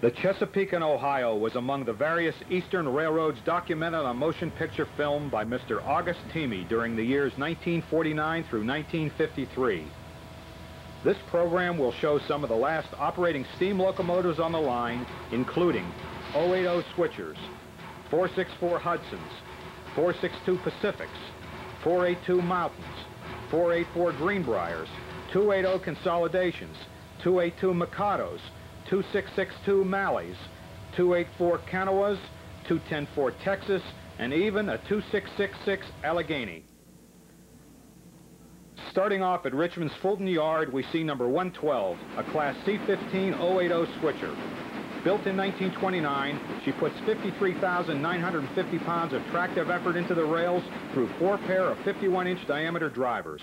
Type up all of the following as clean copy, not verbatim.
The Chesapeake in Ohio was among the various eastern railroads documented on motion picture film by Mr. August Teamy during the years 1949 through 1953. This program will show some of the last operating steam locomotives on the line, including 080 Switchers, 464 Hudsons, 462 Pacifics, 482 Mountains, 484 Greenbriers, 280 Consolidations, 282 Mikados, 2662 Malleys, 284 Kanawas, 2104 Texas, and even a 2666 Allegheny. Starting off at Richmond's Fulton Yard, we see number 112, a Class C15 080 switcher. Built in 1929, she puts 53,950 pounds of tractive effort into the rails through 4 pair of 51-inch diameter drivers.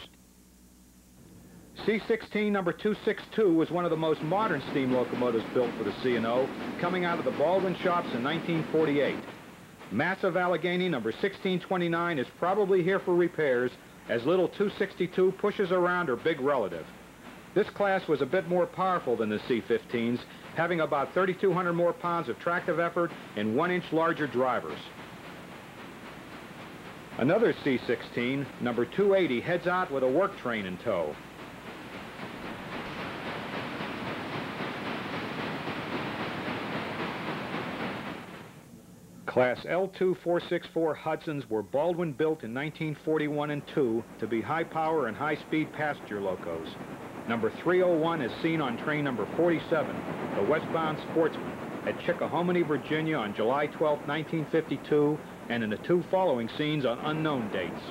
C16 number 262 was one of the most modern steam locomotives built for the C&O, coming out of the Baldwin shops in 1948. Massive Allegheny number 1629 is probably here for repairs, as little 262 pushes around her big relative. This class was a bit more powerful than the C15s, having about 3,200 more pounds of tractive effort and 1-inch larger drivers. Another C16, number 280, heads out with a work train in tow. Class L2-464 Hudsons were Baldwin built in 1941 and 2 to be high-power and high-speed passenger locos. Number 301 is seen on train number 47, the westbound Sportsman, at Chickahominy, Virginia on July 12, 1952, and in the 2 following scenes on unknown dates.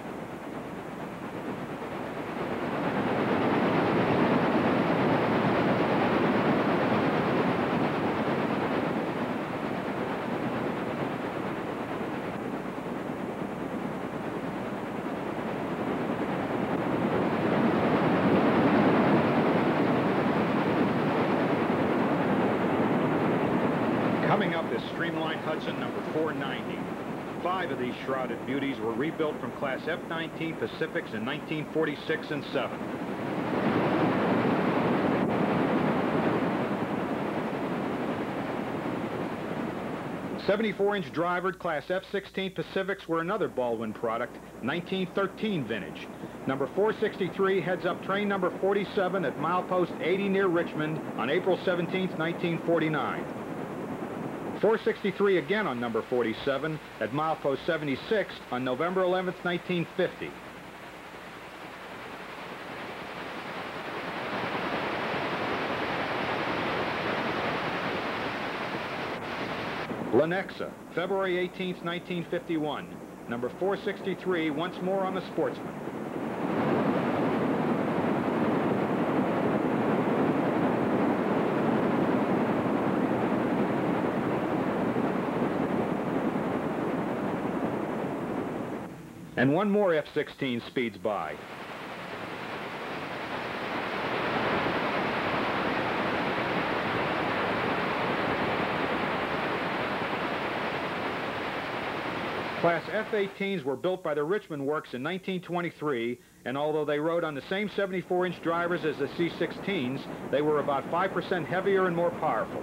Coming up is Streamlined Hudson number 490. 5 of these shrouded beauties were rebuilt from Class F-19 Pacifics in 1946 and 7. '74-inch drivered Class F-16 Pacifics were another Baldwin product, 1913 vintage. Number 463 heads up train number 47 at milepost 80 near Richmond on April 17, 1949. 463 again on number 47 at milepost 76 on November 11, 1950. Lenexa, February 18, 1951. Number 463 once more on the Sportsman. And one more F-16 speeds by. Class F-18s were built by the Richmond Works in 1923, and although they rode on the same 74-inch drivers as the C-16s, they were about 5% heavier and more powerful.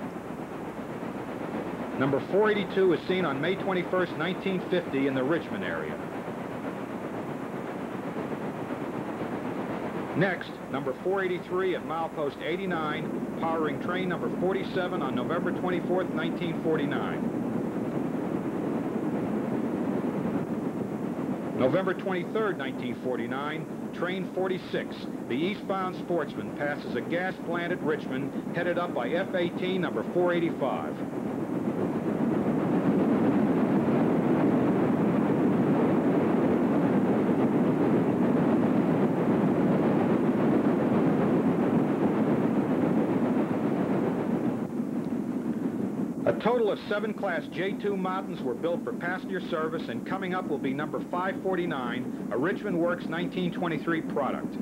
Number 482 is seen on May 21, 1950 in the Richmond area. Next, number 483 at milepost 89, powering train number 47 on November 24, 1949. November 23, 1949, train 46, the eastbound Sportsman, passes a gas plant at Richmond, headed up by F-18 number 485. A total of 7 Class J2 Mountains were built for passenger service, and coming up will be number 549, a Richmond Works 1923 product.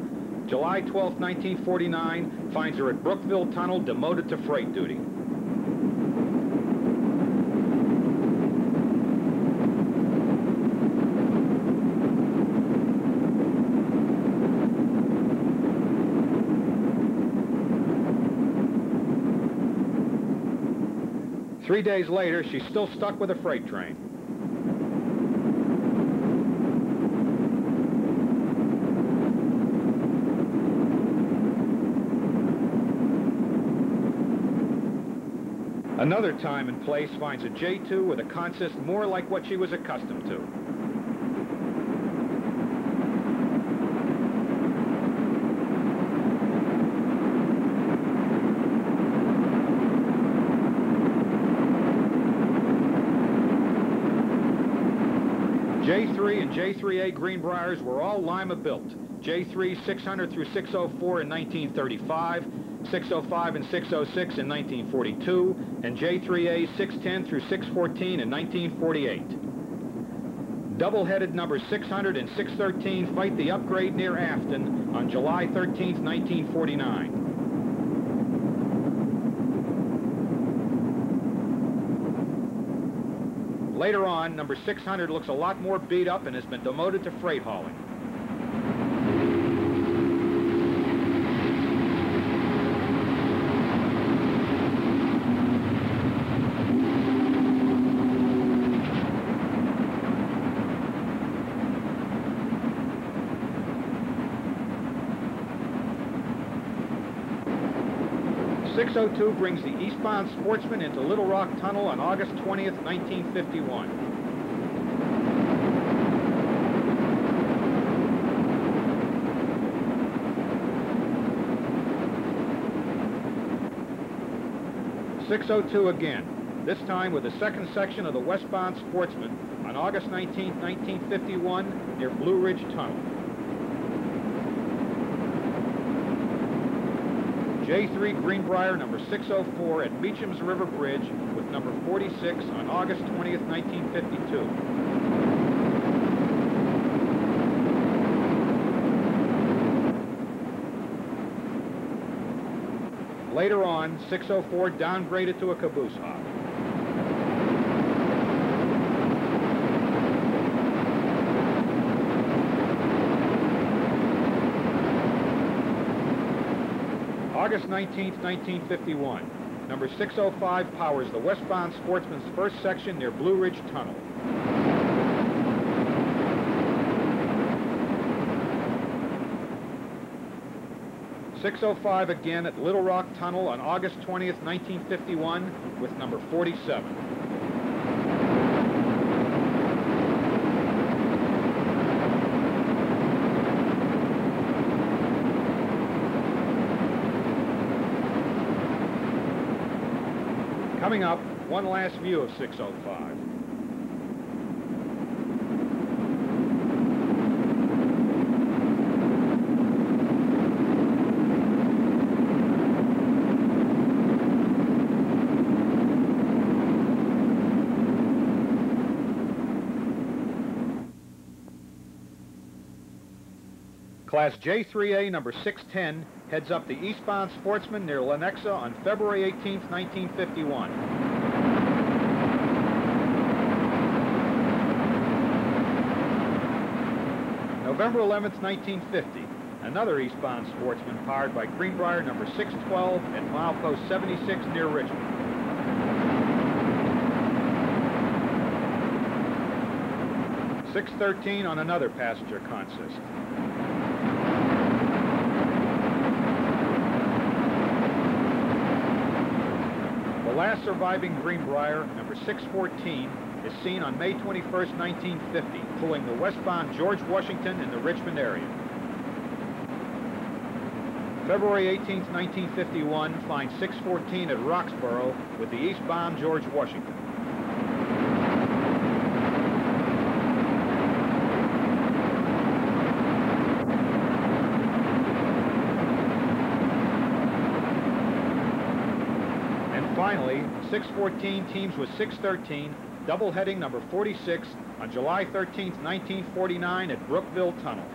July 12, 1949 finds her at Brookville Tunnel, demoted to freight duty. 3 days later, she's still stuck with a freight train. Another time and place finds a J2 with a consist more like what she was accustomed to. J3 and J3A Greenbriers were all Lima built. J3 600 through 604 in 1935, 605 and 606 in 1942, and J3A 610 through 614 in 1948. Double-headed numbers 600 and 613 fight the upgrade near Afton on July 13, 1949. Later on, number 600 looks a lot more beat up and has been demoted to freight hauling. .602 brings the eastbound Sportsman into Little Rock Tunnel on August 20th, 1951. .602 again, this time with the second section of the westbound Sportsman on August 19th, 1951 near Blue Ridge Tunnel. J3 Greenbrier number 604 at Meacham's River Bridge with number 46 on August 20th, 1952. Later on, 604 downgraded to a caboose hop. August 19th, 1951. Number 605 powers the westbound Sportsman's first section near Blue Ridge Tunnel. .605 again at Little Rock Tunnel on August 20th, 1951 with number 47. Coming up, one last view of 605. Class J3A number 610 heads up the eastbound Sportsman near Lenexa on February 18, 1951. November 11, 1950, another eastbound Sportsman powered by Greenbrier number 612 at milepost 76 near Richmond. .613 on another passenger consist. The last surviving Greenbrier, number 614, is seen on May 21st, 1950, pulling the westbound George Washington in the Richmond area. February 18th, 1951, finds 614 at Roxborough with the eastbound George Washington. Finally, 614 teams with 613, double-heading number 46 on July 13, 1949 at Brookville Tunnel.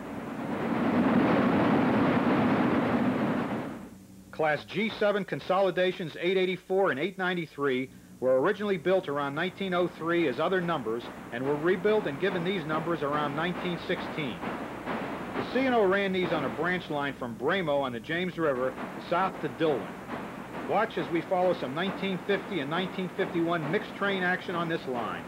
Class G7 consolidations 884 and 893 were originally built around 1903 as other numbers and were rebuilt and given these numbers around 1916. The C&O ran these on a branch line from Bramo on the James River south to Dillon. Watch as we follow some 1950 and 1951 mixed train action on this line.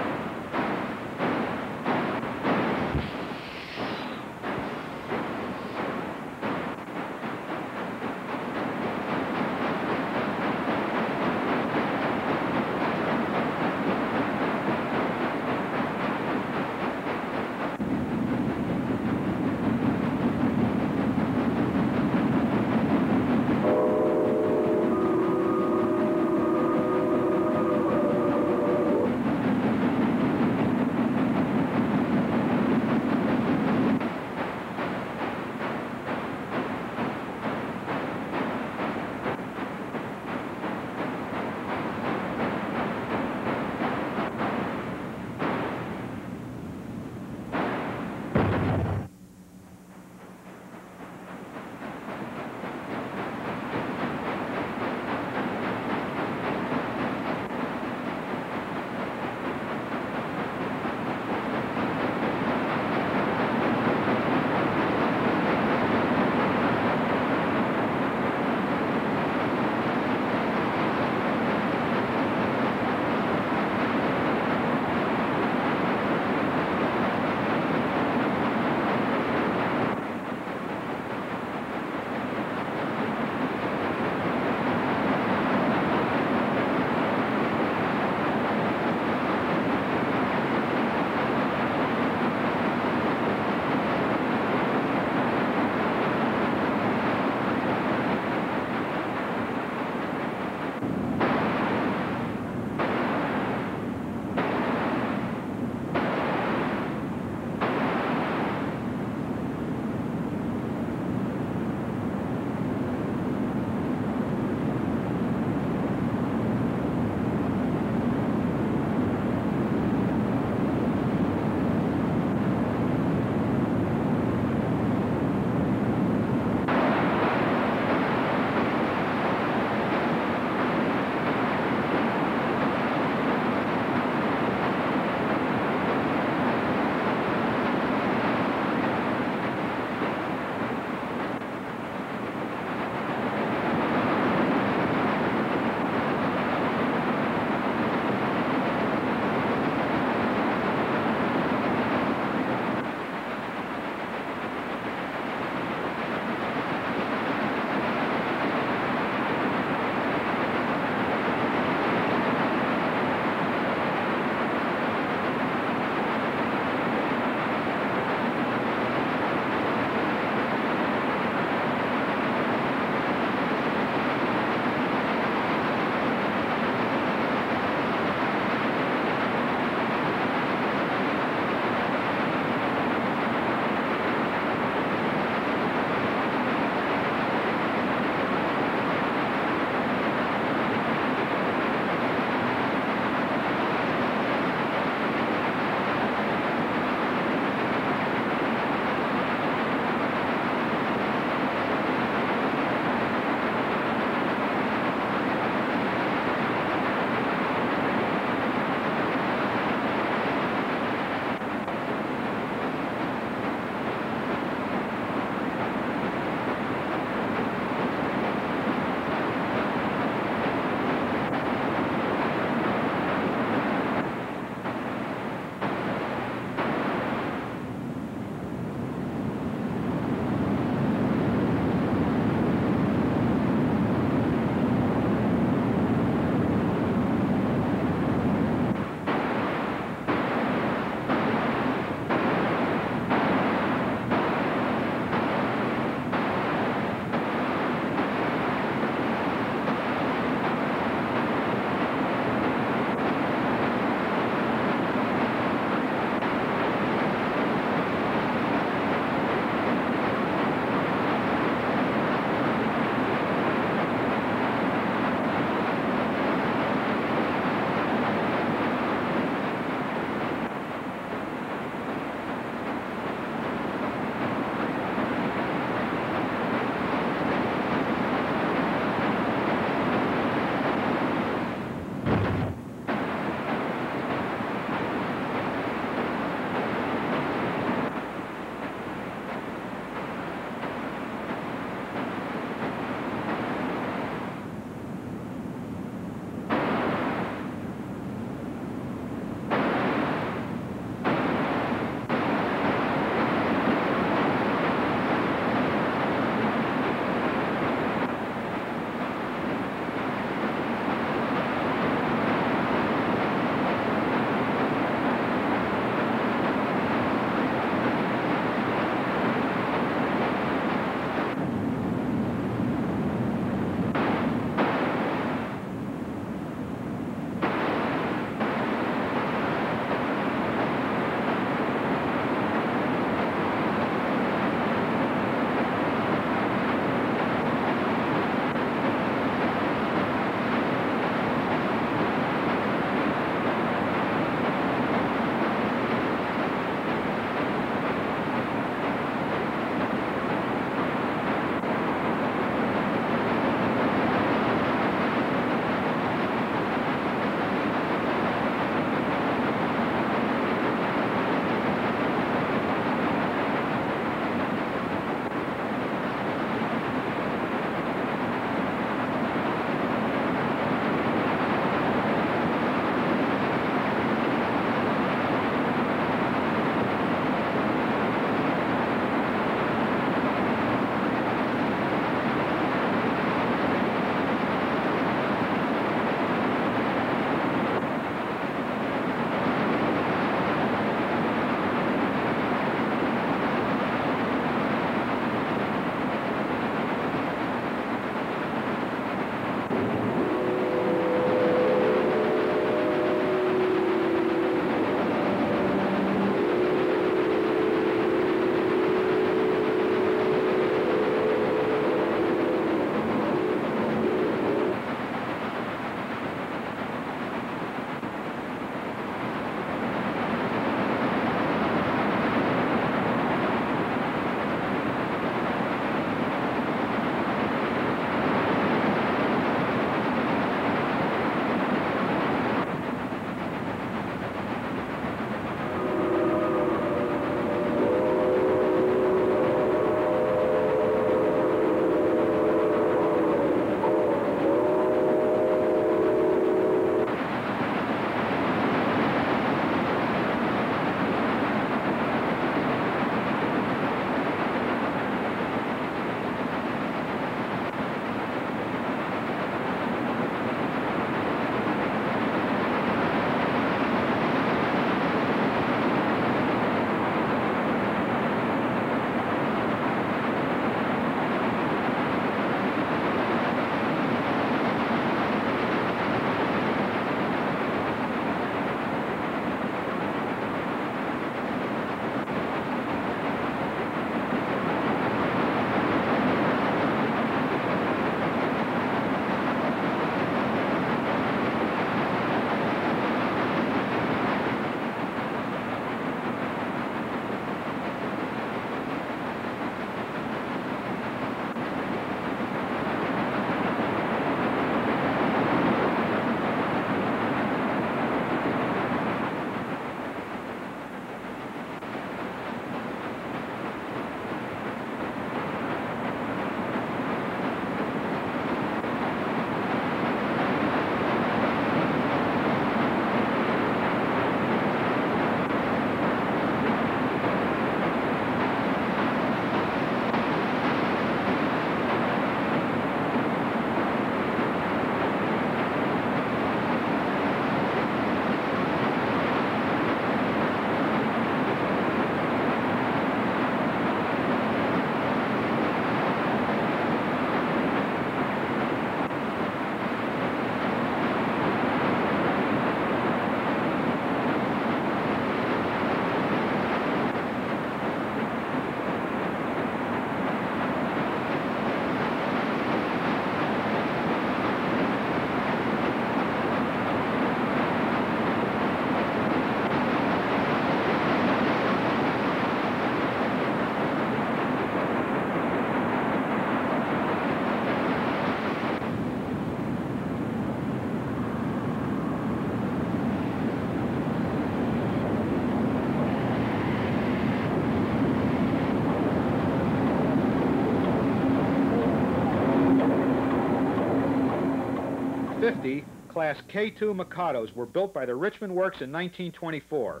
50 Class K2 Mikados were built by the Richmond Works in 1924.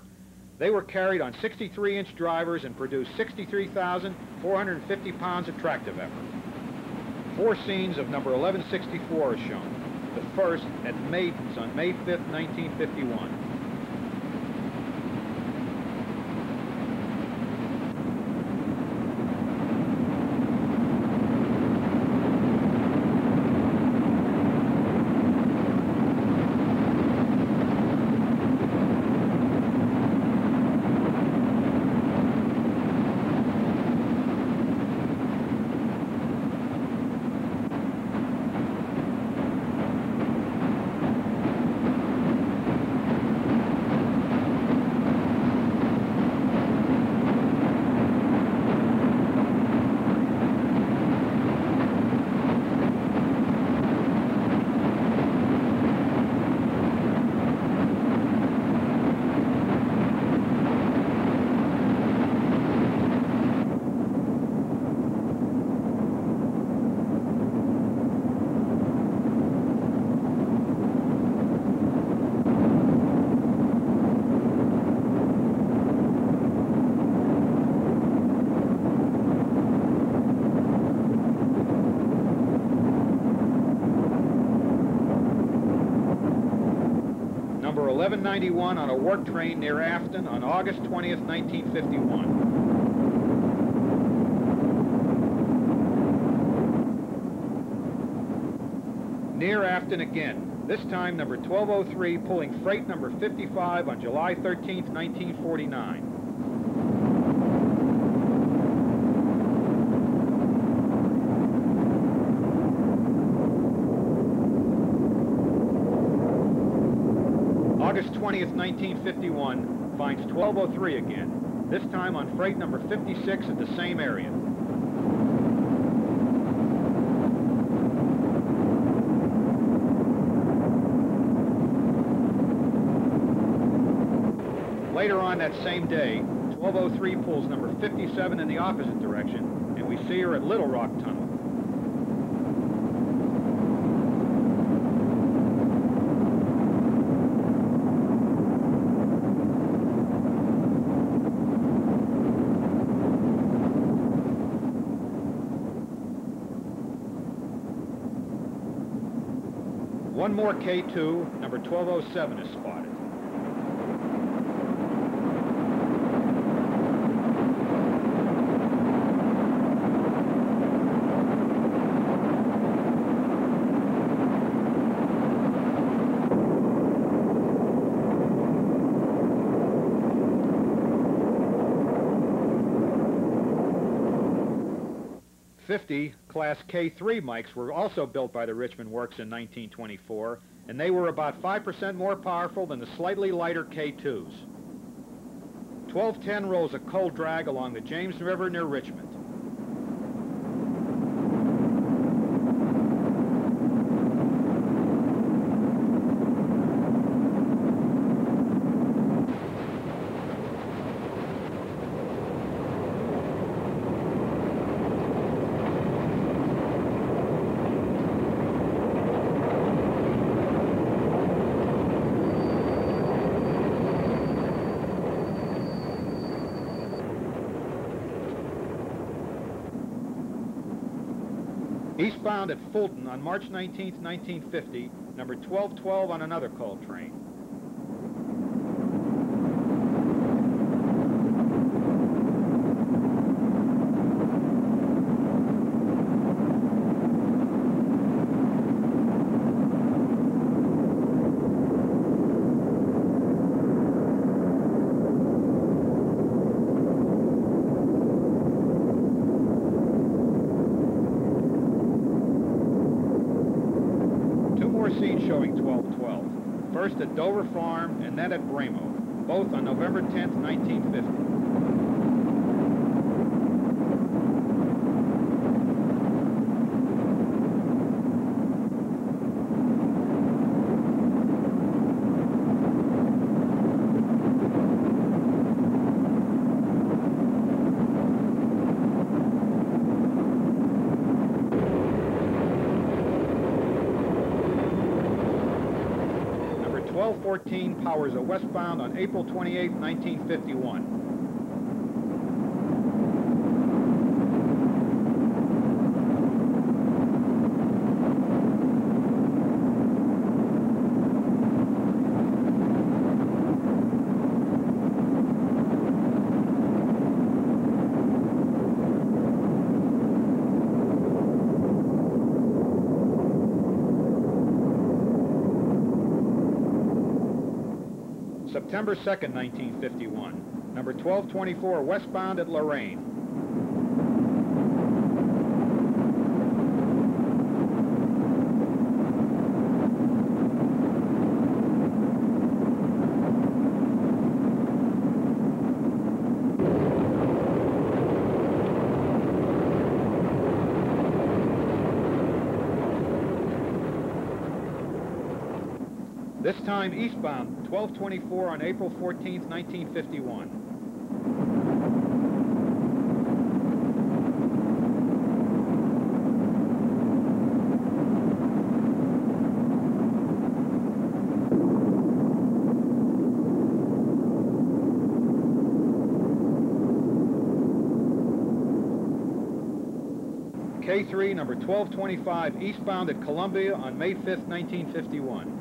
They were carried on 63-inch drivers and produced 63,450 pounds of tractive effort. 4 scenes of number 1164 are shown. The first at Maidens on May 5, 1951. Number 1191 on a work train near Afton on August 20th, 1951. Near Afton again, this time number 1203 pulling freight number 55 on July 13th, 1949. August 20th, 1951 finds 1203 again, this time on freight number 56 at the same area. Later on that same day, 1203 pulls number 57 in the opposite direction, and we see her at Little Rock Tunnel. One more K2, number 1207, is spotted. Class K3 mics were also built by the Richmond Works in 1924, and they were about 5% more powerful than the slightly lighter K2s. 1210 rolls a coal drag along the James River near Richmond. Eastbound at Fulton on March 19, 1950, number 1212 on another coal train. Scenes showing 1212, first at Dover Farm and then at Bramo, both on November 10th, 1950. 14 powers a westbound on April 28, 1951. September 2nd, 1951, number 1224 westbound at Lorraine. This time eastbound, 1224 on April 14th, 1951. K3, number 1225, eastbound at Columbia on May 5th, 1951.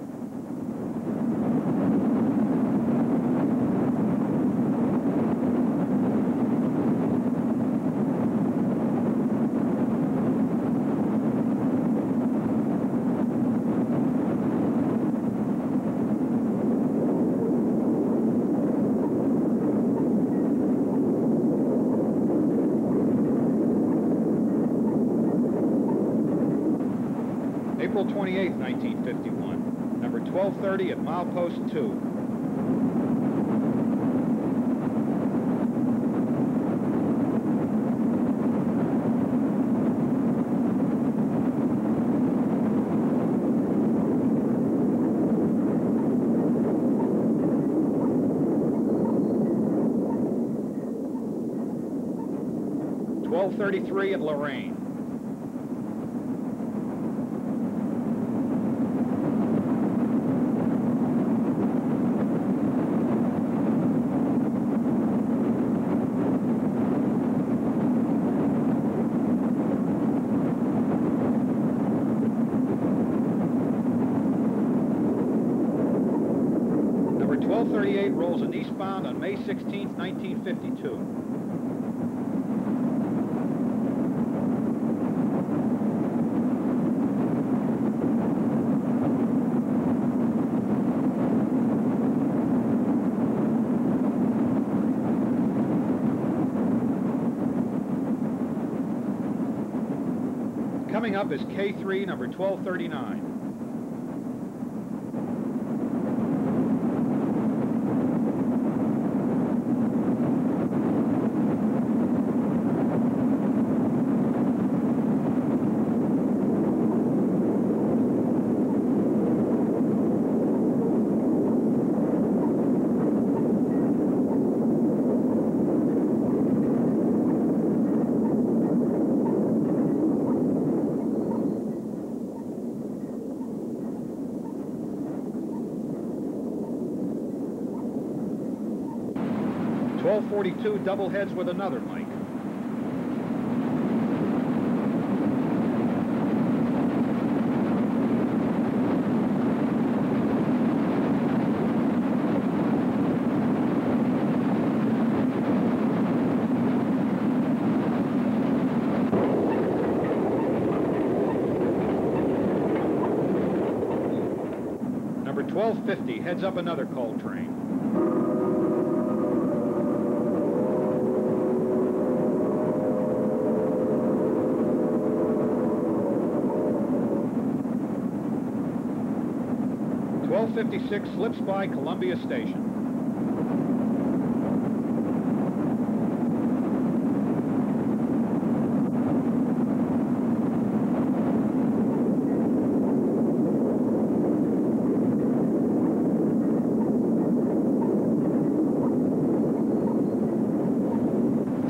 April 28, 1951, number 1230 at milepost 2. .1233 at Lorraine. Number 1238 rolls an eastbound on May 16, 1952. Coming up is K3, number 1239. .1242 double heads with another Mike. Number 1250 heads up another coal train. .1256 slips by Columbia Station.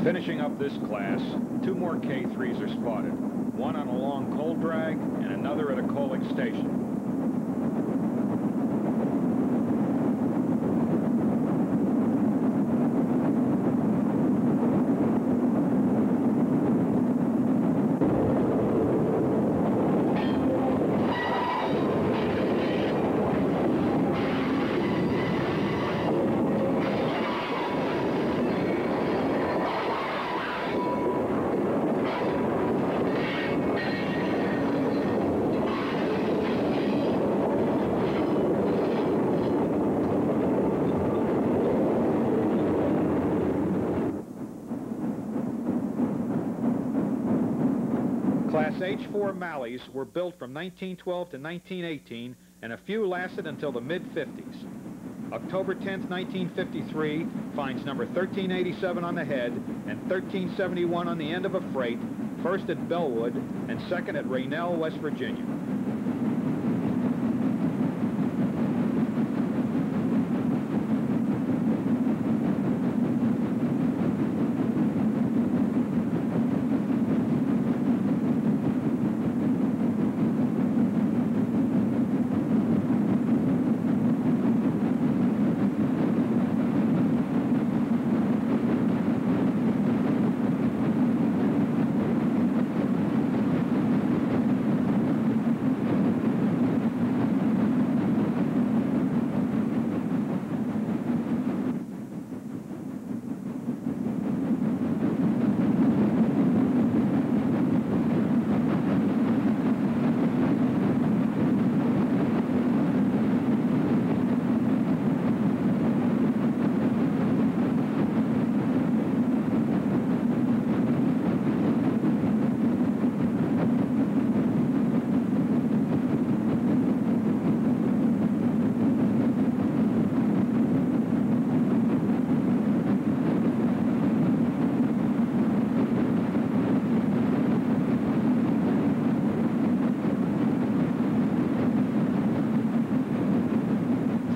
Finishing up this class, two more K3s are spotted, one on a long coal drag and another at a coaling station. Class H4 Malleys were built from 1912 to 1918, and a few lasted until the mid-50s. October 10, 1953, finds number 1387 on the head and 1371 on the end of a freight, first at Bellwood and second at Raynell, West Virginia.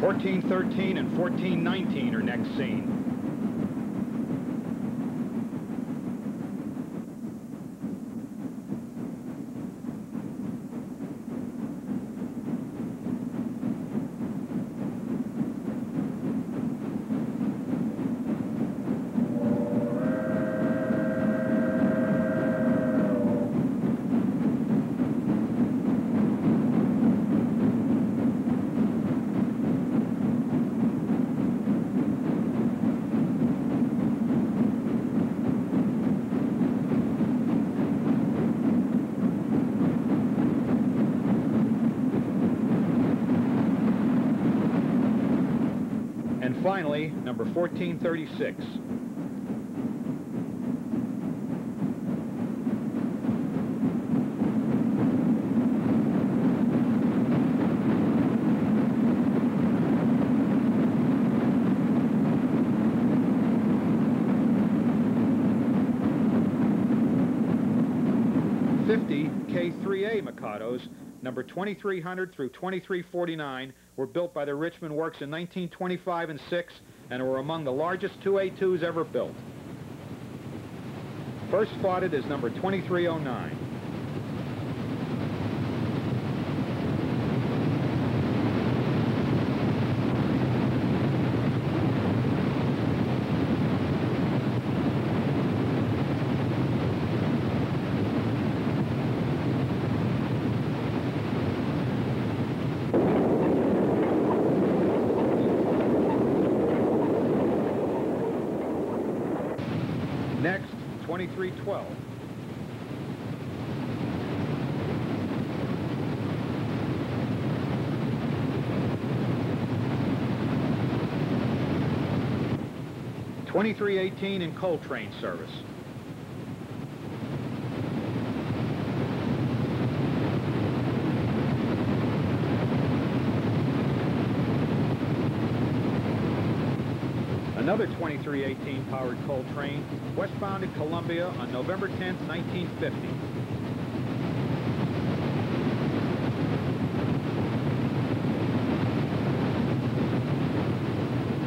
.1413 and .1419 are next seen. And finally, number 1436. K3A Mikados, number 2300 through 2349, were built by the Richmond Works in 1925 and 6 and were among the largest 2A2s ever built. First spotted is number 2309. Next, 2312. .2318 in coal train service. Another 2318 powered coal train westbound at Columbia on November 10, 1950.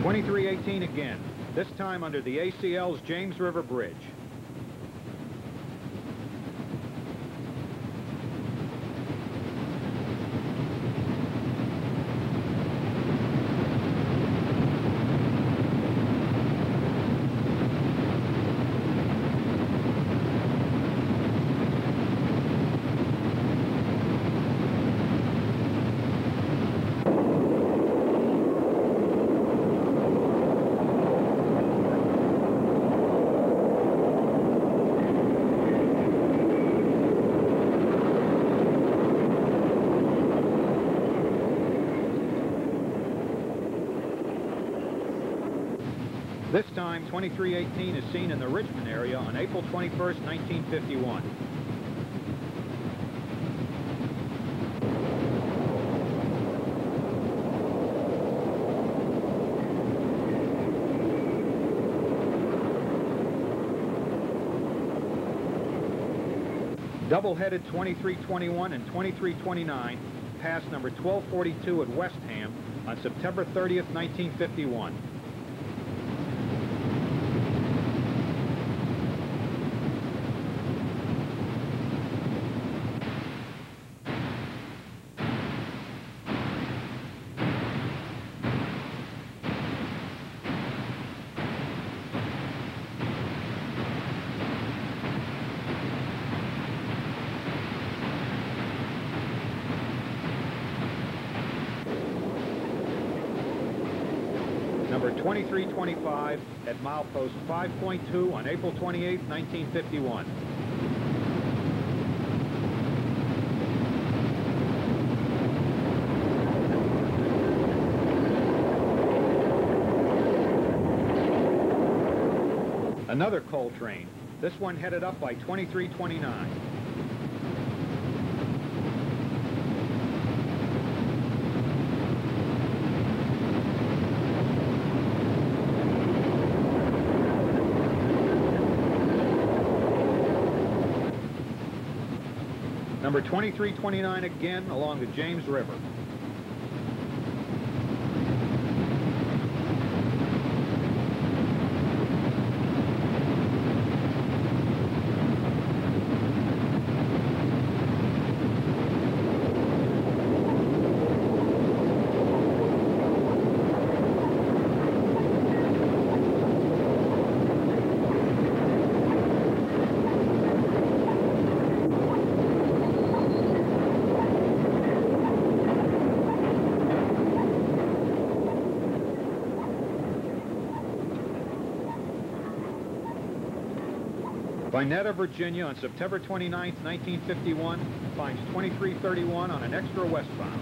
.2318 again, this time under the ACL's James River Bridge. This time, 2318 is seen in the Richmond area on April 21st, 1951. Double-headed 2321 and 2329 passed number 1242 at West Ham on September 30th, 1951. Number 2325 at milepost 5.2 on April 28, 1951. Another coal train, this one headed up by 2329. Number 2329 again along the James River. Vinetta, Virginia, on September 29, 1951, finds 2331 on an extra westbound.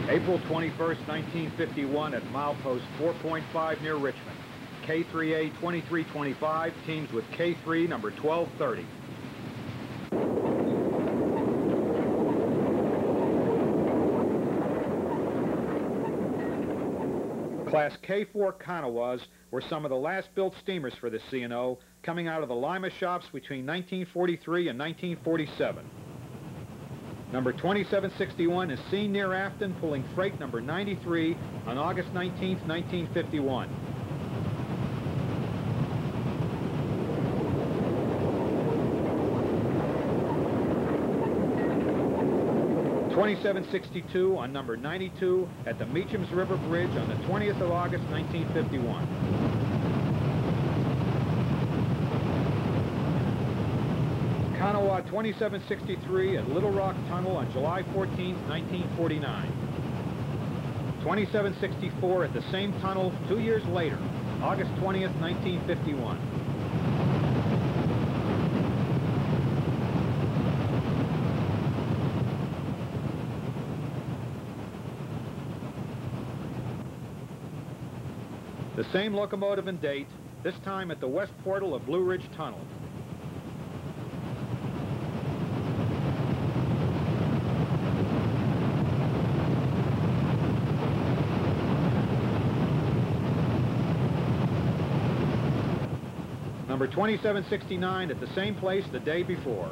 April 21st, 1951 at milepost 4.5 near Richmond. K3A 2325 teams with K3 number 1230. Class K4 Kanawas were some of the last built steamers for the C&O, coming out of the Lima shops between 1943 and 1947. Number 2761 is seen near Afton pulling freight number 93 on August 19, 1951. .2762 on number 92 at the Meacham's River Bridge on the 20th of August, 1951. Kanawha 2763 at Little Rock Tunnel on July 14, 1949. 2764 at the same tunnel 2 years later, August 20th, 1951. The same locomotive and date, this time at the west portal of Blue Ridge Tunnel. Number 2769 at the same place the day before.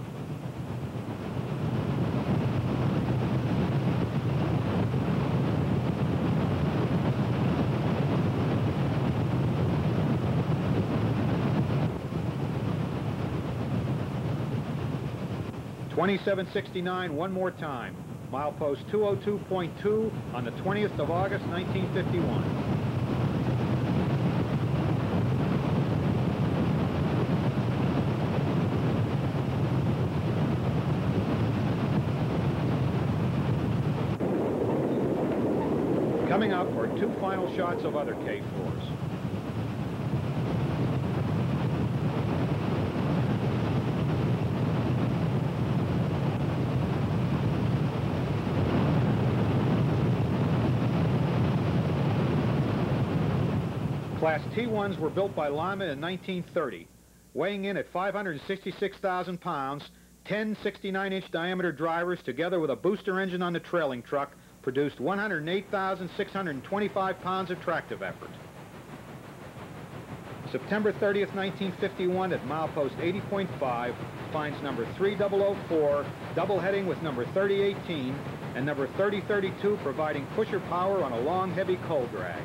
.2769 one more time. Milepost 202.2 on the 20th of August, 1951. Coming up are two final shots of other K4s. Class T1s were built by Lima in 1930. Weighing in at 566,000 pounds, 10 69-inch diameter drivers together with a booster engine on the trailing truck produced 108,625 pounds of tractive effort. September 30th, 1951 at milepost 80.5 finds number 3004 doubleheading with number 3018 and number 3032 providing pusher power on a long heavy coal drag.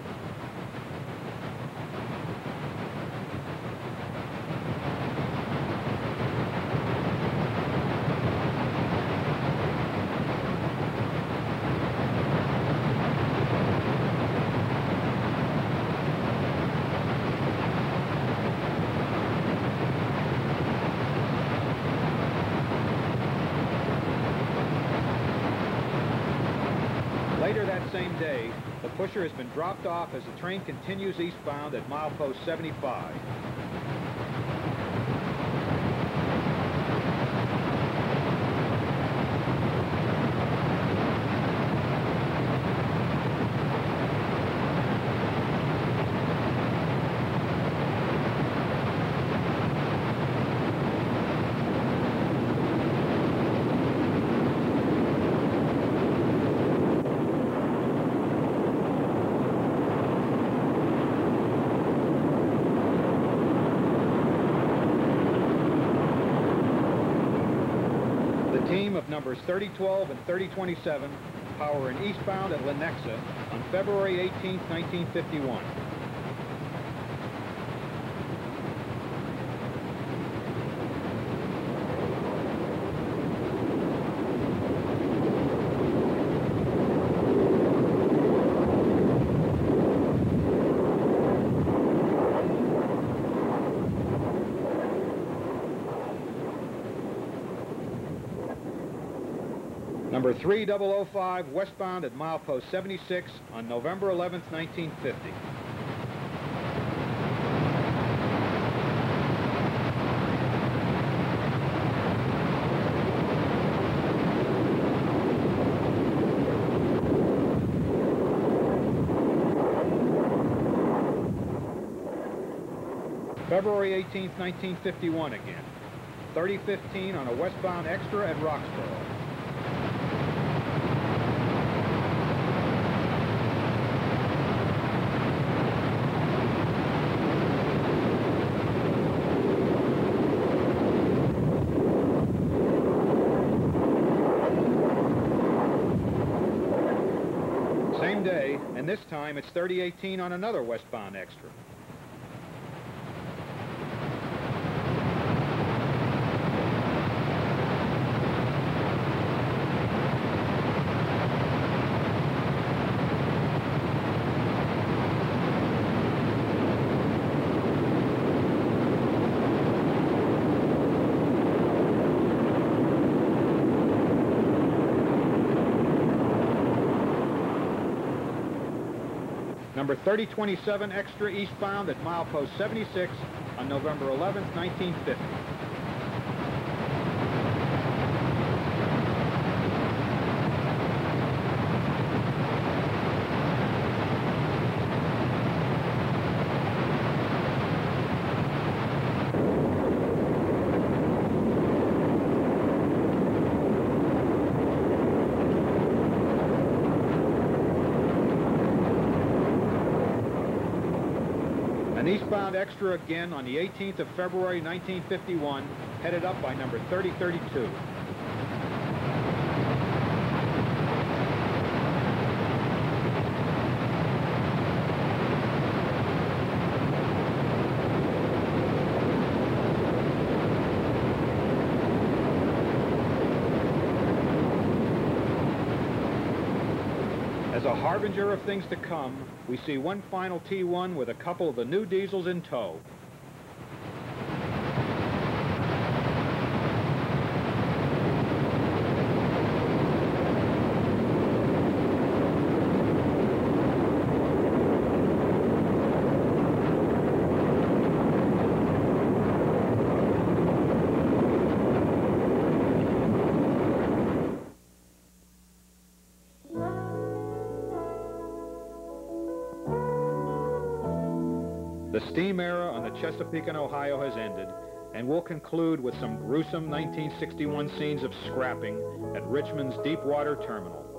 Later that same day, the pusher has been dropped off as the train continues eastbound at milepost 75. Team of numbers 3012 and 3027 power in eastbound at Lenexa on February 18, 1951. Number 3005 westbound at milepost 76 on November 11, 1950. February 18, 1951 again. 3015 on a westbound extra at Roxborough. Same day, and this time it's 3018 on another westbound extra. Number 3027 extra eastbound at milepost 76 on November 11, 1950. An eastbound extra again on the 18th of February 1951, headed up by number 3032. As a harbinger of things to come, we see one final T1 with a couple of the new diesels in tow. The steam era on the Chesapeake and Ohio has ended, and we'll conclude with some gruesome 1961 scenes of scrapping at Richmond's Deepwater Terminal.